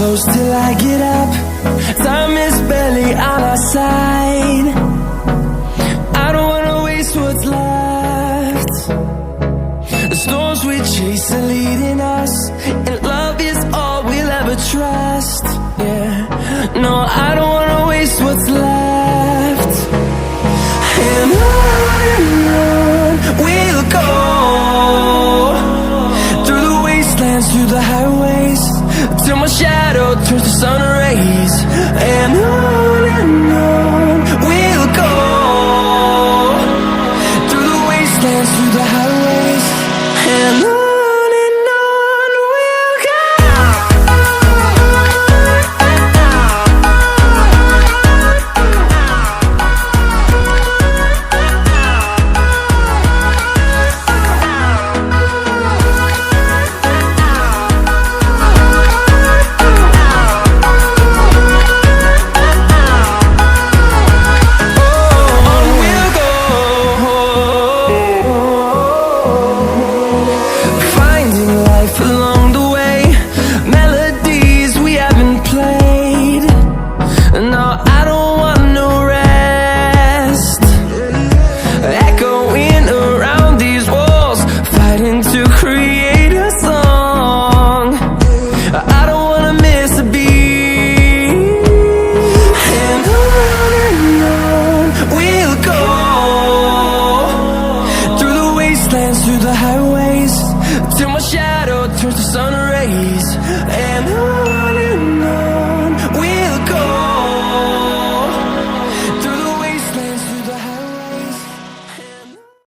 close till I get up. Time is barely on our side. I don't wanna waste what's left. The storms we chase are leading us, and love is all we'll ever trust. Yeah, no, I don't wanna waste what's left. And on we'll go, through the wastelands, through the highways, till my shadow turns to sun rays. And on we'll go, through the wastelands, through the highways, and on we'll go. Through the highways, till my shadow turns to sun rays. And